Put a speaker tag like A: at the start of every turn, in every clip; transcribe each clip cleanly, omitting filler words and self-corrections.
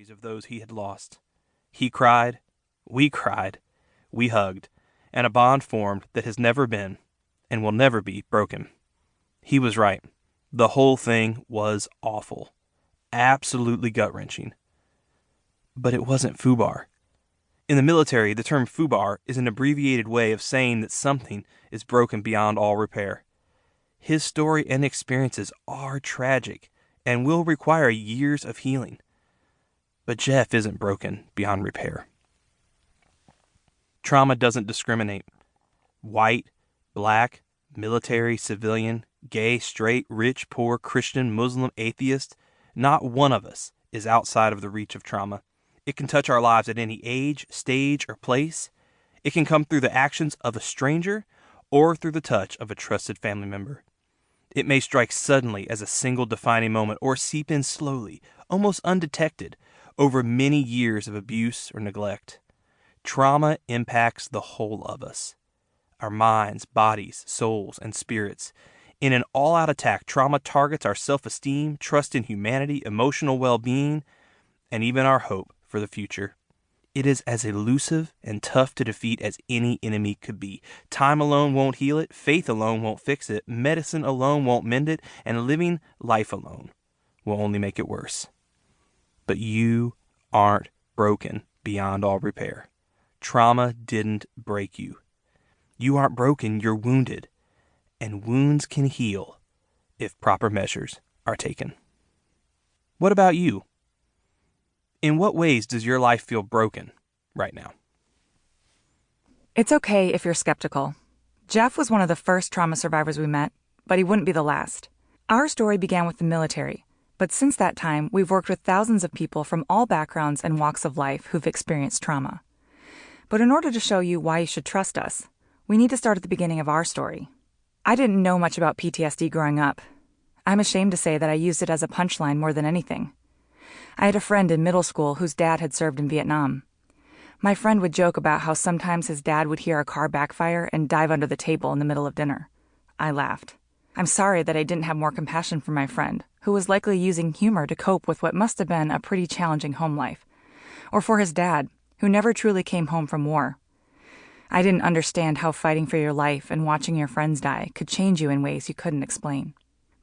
A: memories of those he had lost. He cried, we hugged, and a bond formed that has never been, and will never be, broken. He was right. The whole thing was awful. Absolutely gut-wrenching. But it wasn't FUBAR. In the military, the term FUBAR is an abbreviated way of saying that something is broken beyond all repair. His story and experiences are tragic and will require years of healing. But Jeff isn't broken beyond repair. Trauma doesn't discriminate. White, black, military, civilian, gay, straight, rich, poor, Christian, Muslim, atheist, not one of us is outside of the reach of trauma. It can touch our lives at any age, stage, or place. It can come through the actions of a stranger or through the touch of a trusted family member. It may strike suddenly as a single defining moment or seep in slowly, almost undetected, over many years of abuse or neglect. Trauma impacts the whole of us. Our minds, bodies, souls, and spirits. In an all-out attack, trauma targets our self-esteem, trust in humanity, emotional well-being, and even our hope for the future. It is as elusive and tough to defeat as any enemy could be. Time alone won't heal it, faith alone won't fix it, medicine alone won't mend it, and living life alone will only make it worse. But you aren't broken beyond all repair. Trauma didn't break you. You aren't broken, you're wounded. And wounds can heal if proper measures are taken. What about you? In what ways does your life feel broken right now?
B: It's okay if you're skeptical. Jeff was one of the first trauma survivors we met, but he wouldn't be the last. Our story began with the military, but since that time, we've worked with thousands of people from all backgrounds and walks of life who've experienced trauma. But in order to show you why you should trust us, we need to start at the beginning of our story. I didn't know much about PTSD growing up. I'm ashamed to say that I used it as a punchline more than anything. I had a friend in middle school whose dad had served in Vietnam. My friend would joke about how sometimes his dad would hear a car backfire and dive under the table in the middle of dinner. I laughed. I'm sorry that I didn't have more compassion for my friend, who was likely using humor to cope with what must have been a pretty challenging home life. Or for his dad, who never truly came home from war. I didn't understand how fighting for your life and watching your friends die could change you in ways you couldn't explain.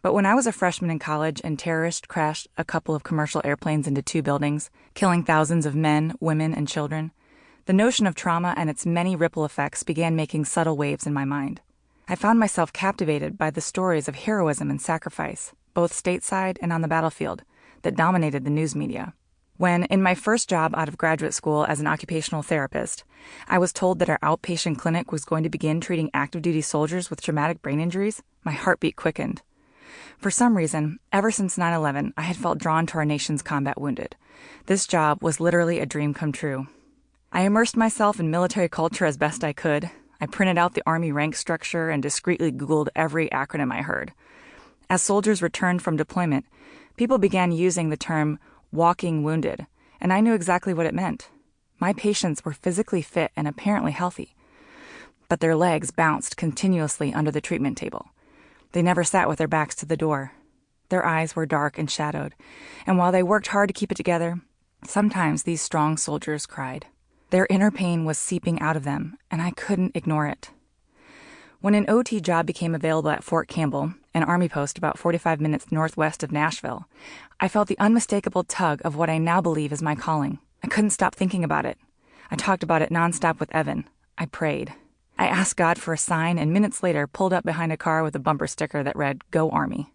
B: But when I was a freshman in college and terrorists crashed a couple of commercial airplanes into 2 buildings, killing thousands of men, women, and children, the notion of trauma and its many ripple effects began making subtle waves in my mind. I found myself captivated by the stories of heroism and sacrifice, both stateside and on the battlefield, that dominated the news media. When, in my first job out of graduate school as an occupational therapist, I was told that our outpatient clinic was going to begin treating active-duty soldiers with traumatic brain injuries, my heartbeat quickened. For some reason, ever since 9/11, I had felt drawn to our nation's combat wounded. This job was literally a dream come true. I immersed myself in military culture as best I could. I printed out the Army rank structure and discreetly Googled every acronym I heard. As soldiers returned from deployment, people began using the term walking wounded, and I knew exactly what it meant. My patients were physically fit and apparently healthy, but their legs bounced continuously under the treatment table. They never sat with their backs to the door. Their eyes were dark and shadowed, and while they worked hard to keep it together, sometimes these strong soldiers cried. Their inner pain was seeping out of them, and I couldn't ignore it. When an OT job became available at Fort Campbell, an Army post about 45 minutes northwest of Nashville, I felt the unmistakable tug of what I now believe is my calling. I couldn't stop thinking about it. I talked about it nonstop with Evan. I prayed. I asked God for a sign and minutes later pulled up behind a car with a bumper sticker that read, "Go Army."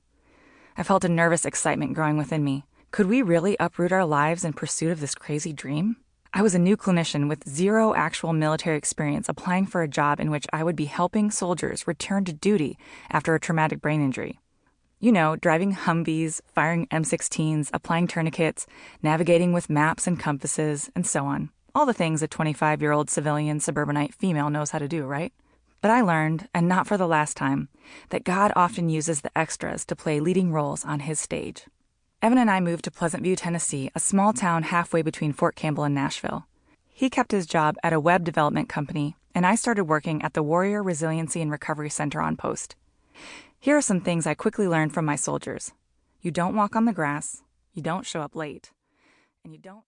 B: I felt a nervous excitement growing within me. Could we really uproot our lives in pursuit of this crazy dream? I was a new clinician with zero actual military experience applying for a job in which I would be helping soldiers return to duty after a traumatic brain injury. You know, driving Humvees, firing M16s, applying tourniquets, navigating with maps and compasses, and so on. All the things a 25-year-old civilian suburbanite female knows how to do, right? But I learned, and not for the last time, that God often uses the extras to play leading roles on his stage. Evan and I moved to Pleasant View, Tennessee, a small town halfway between Fort Campbell and Nashville. He kept his job at a web development company, and I started working at the Warrior Resiliency and Recovery Center on post. Here are some things I quickly learned from my soldiers. You don't walk on the grass, you don't show up late, and you don't...